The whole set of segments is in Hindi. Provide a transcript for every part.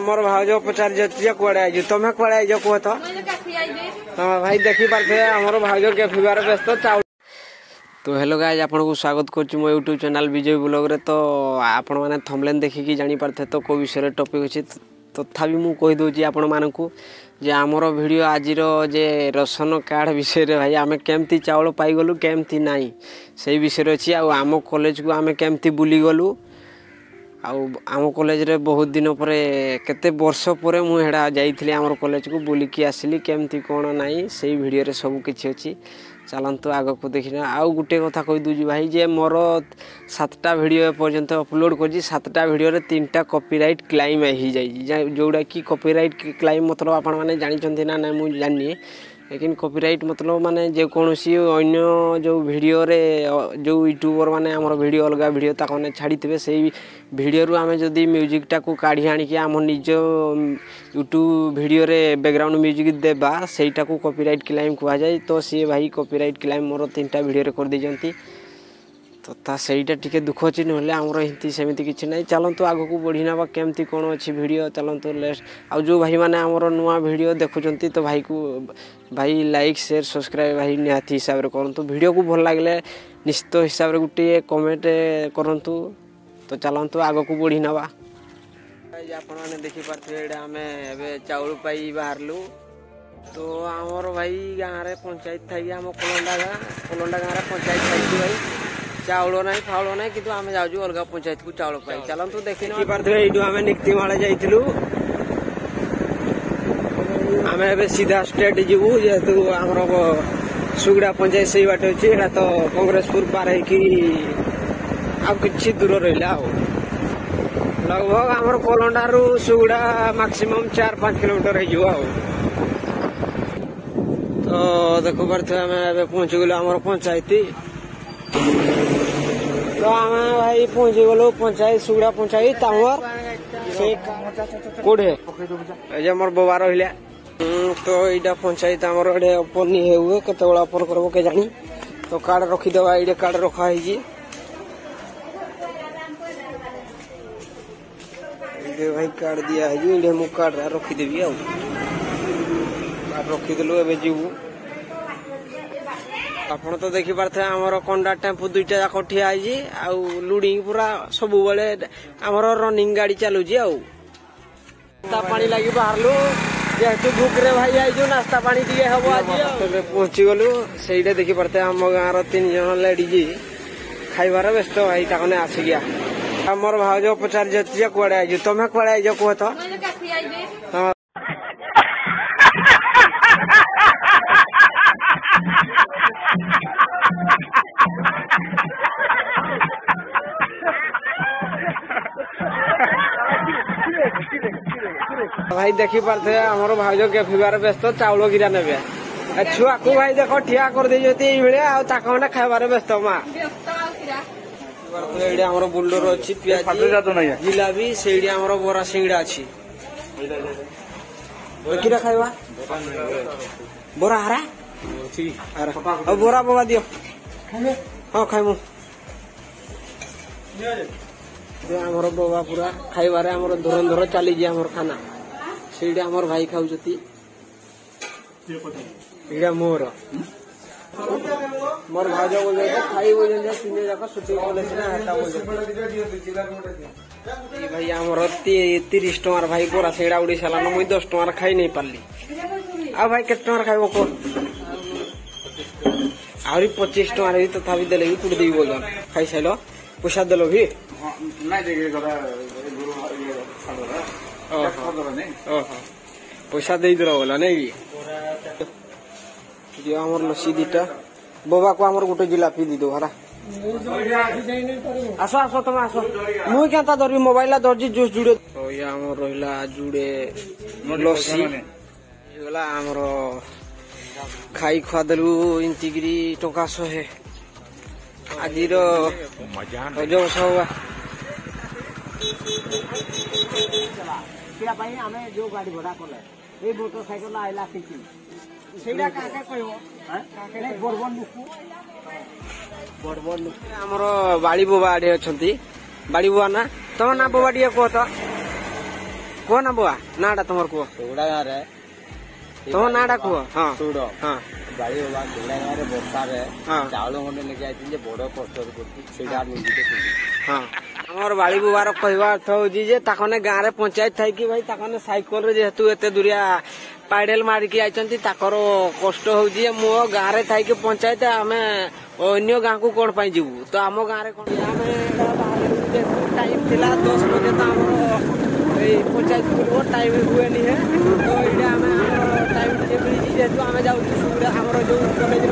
मोर भाज पचार कड़े आई तुम्हें कड़े आई कह तो भाई देखी पारे आमर भाज कैफिबार व्यस्त चाउल। तो हेलो गाइज आपको स्वागत करुँ मो यूट्यूब चैनल विजय ब्लॉग रे। तो आपण मैंने थंबनेल देखिकी जानी पारथे तो को विषय टॉपिक अच्छी तथापि मु कही दूची आपण मानकू जे आमर वीडियो आज जे राशन कार्ड विषय रे भाई आमे केमती चाउल पाइगलु केमती नाही से विषय अच्छी आम कॉलेज को आमे केमती बुली गलु आम कॉलेज रे बहुत दिन पर केते वर्ष पर मुझे जाइली आम कॉलेज को बुलिकी आसिली केमती कौन नाई से वीडियो रे सब किछि अच्छी चलतु आग को देखना। आउ गोटे कथा कही दूजी भाई जे मोर 7टा वीडियो पर्यंत अपलोड कर 7टा वीडियो रे 3टा कॉपीराइट क्लेम हो जाए जोड़ा कि कॉपीराइट क्लेम मतलब आपण मैंने जानी ना ना मुझे जानी लेकिन कॉपीराइट मतलब माने जेकोसी अन्य जो वीडियो रे जो यूट्यूबर माने आमर वीडियो अलग वीडियो ताको ने छाड़ी थे से वीडियो रु आमे जदी म्यूजिक टाको काढ़ी आनिकी आम निज यूट्यूब वीडियो रे बैकग्राउंड म्यूजिक देबा सेटा को कॉपीराइट क्लेम कहा जाए। तो सी भाई कॉपीराइट क्लेम मोर 3टा वीडियो रे कर देजंती तो ता सेटा टिके दुख अछि नहले हमर हिंती सेमिति किछि नै। चलंतु आगो को बढ़ी नाबा केमती कोन अछि वीडियो चलंतु लेस आ जो भाई माने हमर नुवा वीडियो देखुचंती तो भाई को भाई लाइक शेयर सब्सक्राइब भाई निहाती हिसाब रे करंतु वीडियो को भल लागले निश्चित हिसाब रे गुटे कमेंट करंतु। तो चलंतु आगो को बढ़ी नाबा आपण माने देखि पारथे एडा हमें एबे चाउल पाई बाहरलु। तो हमर भाई गां रे पंचायत थाई हम कोलंडा गां रे पंचायत थाई भाई चाउल ना फाउल ना कि आम जाऊँ अलग पंचायत को चाउल पाई चलतु देखी पारे आम निक्ति माड़े जाइलु आम ए सीधा स्टेट जीवु जेहेतु आमर सुगड़ा पंचायत से बाट अच्छी तो कांग्रेसपुर पार कि दूर रहा लगभग आमर कोलंडा रू सुगड़ा मैक्सिमम 4-5 किलोमीटर हो। तो देखो पारे आम पहुंची गलु आमर पंचायत तो आम भाई पहुंची गलु पंचायत सुगड़ा पंचायत आमर से कोड़े मोर बोबा रहा तो यहाँ पंचायत आमर एडे ओपन नहीं हुए केते बड़ा ओपन करबो के जानी। तो कार्ड रखीदबा ये कार्ड रखा है भाई कार्ड दिया है ये मु कार्ड रखीदेवी कार्ड रखीदेलु एबे जीवु आपण तो देखी पारे आमर कंडा टेम्पो 2टा जाक ठिया आउ लुडिंग पूरा सब बेले आमर रनिंग गाड़ी चलुची नास्ता पानी लगी बाहरलु जेहेतु भूख रे भाई आई नास्ता पानी दिए हम आज पहुंची गलु से देखी पारे आम गाँव 3 जन लेडीज खाइबार व्यस्त भाई ताकने आसी गया आमर भाज पचार कड़े आई तुम्हें कड़े आई कह तो भाई देखी पारे आमर भाज कैफिबार व्यस्त चाउल गिरा ने छुआ को भाई देख ठिया कर भाया खाइबार व्यस्त माँ आमर बुल्डर अच्छी जिलाबी से बरा सिंगड़ा अच्छी कि खाइबा बरा हारा बरा बगा दियो हाँ खाइमु आमर बाबा पूरा खाइबार आमर धुरंधर चली आमर खाना से आमर भाई खाऊती मोर मोर भाज बोल खाई बोल 3 जाक सुटी भाई आमर 30 टमार भाई बोरा सेड़ा उड़ी सालान मुई 10 टमार खाई नहीं पारली आ भाई केते टमार खाइबो को आहरी 25 टमार भी तथापि देले भी कुड़ देबी बोल खाई साइलो पैसा देलो भी पैसा दे दो बोला नहीं कि आमर लसी 2टा बोबा को आमर गोटे जिलापी दी दो हरा आसो आसो तुम आसो मुई क्या धरबी मोबाइल धरजी जूस जुड़े तो ये आमर रहा जुड़े लसी गला आमर खाई खुआ देलु इंतिगिरी टंका 100 आज जो सब जो गाड़ी भड़ा कले मोटरसाइकेल आइला आमर बाड़ी बोबा आड़े अच्छा बाड़ी बोबा ना तुम ना बोबा टे कह तो कह ना बुआ नाटा तुम कह सुगुड़ा गाँव तुम नाटा कह हाँ सुड़ हाँ बाड़ी बाबा सुगुड़ा गाँव बर्षा चाउल खंडे लेके आई बड़ कष्ट हाँ आमर बाड़ी बुआर कहवा अर्थ हूँ जे ताकने गाँव में पंचायत थी कि भाई ताकने साइकल जेहेतु एत दूरिया पैडल मारिकी आइचंती ताकर कष्ट हूँ मो गाँव में थी पंचायत आम अन्य गाँव को कौन पाई जीवु तो आम गाँव में टाइम थिला 10 बजे तो आम पंचायत खुल टाइम हुए है तो ये आम टाइम मिली जेहतु आम जाऊँ आमर जो कॉलेज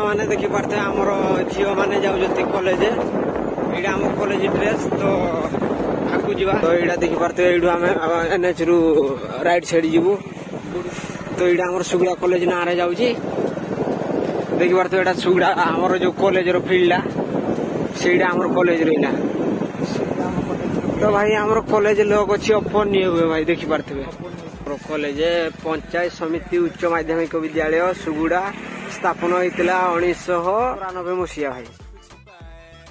मैंने देखी पार्थे आमर झील मैंने जाऊँच कॉलेज ये आम कॉलेज ड्रेस तो आगू जा तो यहाँ देखी पार्थे ये आम एनएच रु राइट साइड जीवु तो यहाँ आम सुगुड़ा कॉलेज ना जाऊँगी देखी पार्थे यहाँ सुगुड़ा आमर जो कॉलेज फिल्डा से आमर कॉलेज रहा तो भाई आमर कॉलेज लोग अच्छी ओपन नहीं हुए भाई देखी पार्थे कॉलेज पंचायत समिति उच्च माध्यमिक विद्यालय सुगुड़ा स्थापन होता 1994 मसीहा भाई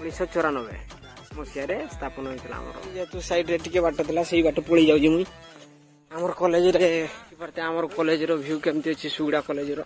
1994 मसीह स्थापन होता जेहेतु साइड रे टिके बाट था से बाट पड़ी जाऊँ मुई आमर कॉलेज रे आमर कॉलेज रो व्यू केमती अच्छी सुगुड़ा कॉलेज रो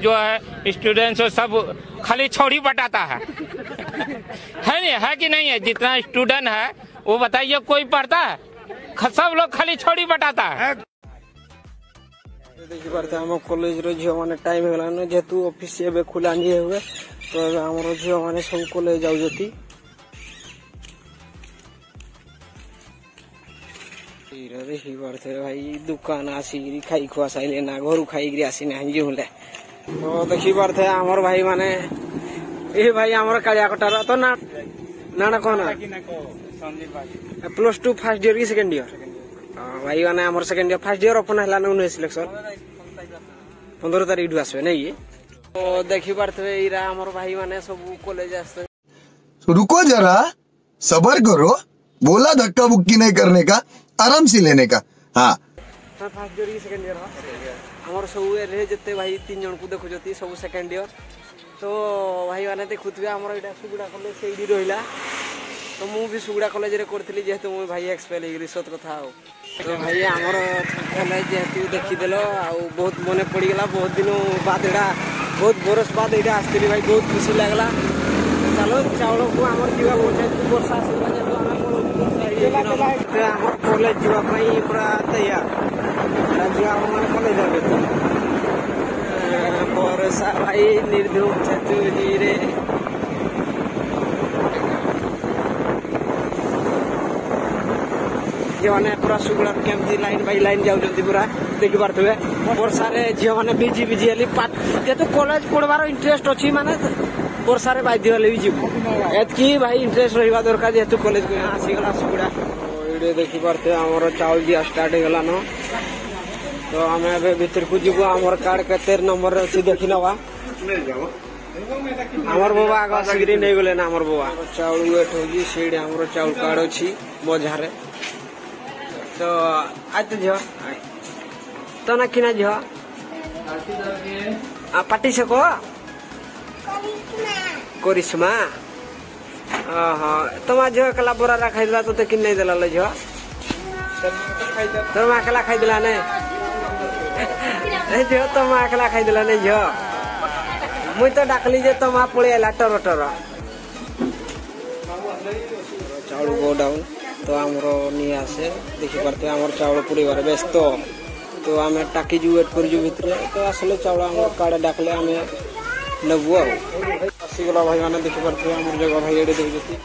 जो है स्टूडेंट्स सब खाली छोड़ी बटाता है नहीं है कि नहीं है? जितना स्टूडेंट है वो बताइए कोई पढ़ता है? सब लोग खाली छोड़ी बटाता है। देखी पार्थे आम कॉलेज रो झील मैंने टाइम होगा जेहेतु ऑफिस एवं खुला नहीं हुए तो आम झील मैंने सब कॉलेज जाऊँगी देखी पार्थे भाई दुकान आसिक खाई खुआ सारे ना घर खाई आसीना हूँ तो देखी पार्थे आमर भाई माने ये भाई आमर कालिया कटार तो ना ना कौन +2 फर्स्ट ईयर की सेकेंड ईयर भाई माने आमर second year first year open है सिलेक्शन 15 तारीख आसवे नहीं तो देखी पार्थे इरा आमर भाई माने सब कॉलेज आसते रुको जरा सबर करो बोला धक्का बुक्की नहीं करने का आराम से लेने का हाँ फर्स्ट ईयर की सेकेंड ईयर आमर सब रे जिते भाई 3 जन को देखुती सब सेकेंड ईयर तो भाई मैंने देखुवे आमर यहाँ सुगुड़ा कॉलेज से रहा तो मु भी सुगुड़ा कॉलेज रे करी जेहेतु मुझे भाई एक्सपेल हो सत कथा तो भाई आमर कॉलेज जेहेतु देखीदेल बहुत मन पड़गला बहुत दिन बाद यहाँ बहुत बरस बाद यहाँ आसती भाई बहुत खुशी लगला चलो चाउल को आमर जीवा पंचायत वर्षा आम कॉलेज जावाई पूरा तैयार कॉलेज बरसा भाई निर्धूम चतुरी झील मैंने पूरा सुगुड़ा केमती लाइन बाई लाइन जाऊँगी पूरा देखी पारे वर्षा झील मैंने बिजी बिजी हेली जेहेतु कॉलेज पढ़वार इंटरेस्ट अच्छी माने वर्षा बाध्य हेल्ले भी जीव एतकी भाई इंटरेस्ट रहा दरकार जेहेतु कॉलेज को आसीगला सुगुड़ा ये देखी पारे आमर चाउल दिया स्टार्ट होगा न तो आम भर को जीव आमर कार्ड के नंबर अच्छी देखी नवा आमर बाबा आग आसिक नहीं गले ना आमर बाबा चाउल वेट होगी से आमर चाउल कार्ड अच्छी बजार तो आज तो झ तो ना कि झ पार्टी से कह करिश्मा तुम झ कला बोरा खाईदेला तो कि नहीं देला झ तुम अकेला खाईदेला नहीं झ तुम अकेला खाईदेला नहीं झ मुई तो डाकली जे तुम पड़े आला टर टर चाउल गो डाउन तो आमर नहीं आसे देखी पारे आमर चाउल पुड़े व्यस्त तो आम टाकी वेट कर भितर तो आसले चाउल आम काड़े डाकले आम नबू आसीगला भाई मैंने देखिपे आम जगह भाई ये देखते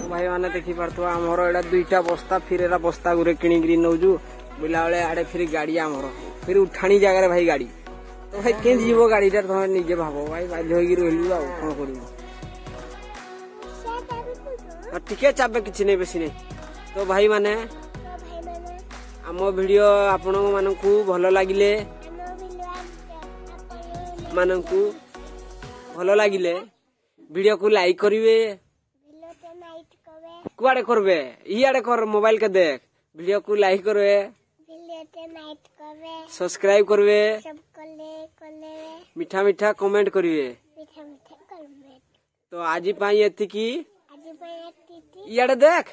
भाई मैंने देखिपे आमर एटा 2टा बस्ता फिर एरा बस्ता गुरे किणी नौजु बुला बेले आड़े फिर गाड़ी आमर फिर उठाणी जगह भाई गाड़ी तो भाई के जीव गाड़ी तुम निजे भाव भाई बाध्य रही कौन कर टिके चाबे कि नहीं बेसी नहीं तो भाई माने आम वीडियो आपण मानकू भल लगिले मानकू भल लगिले वीडियो को लाइक करिवे कुआड़े करबे इयाड़े कर मोबाइल के देख वीडियो को लाइक करबे सब्सक्राइब करबे मीठा मीठा कमेंट करिवे तो आज पाई एतिकी इयाड़े देख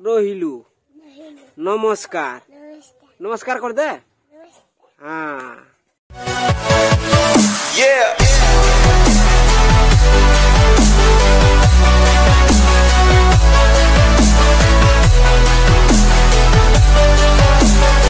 रोहिलू नमस्कार नमस्कार कर दे हाँ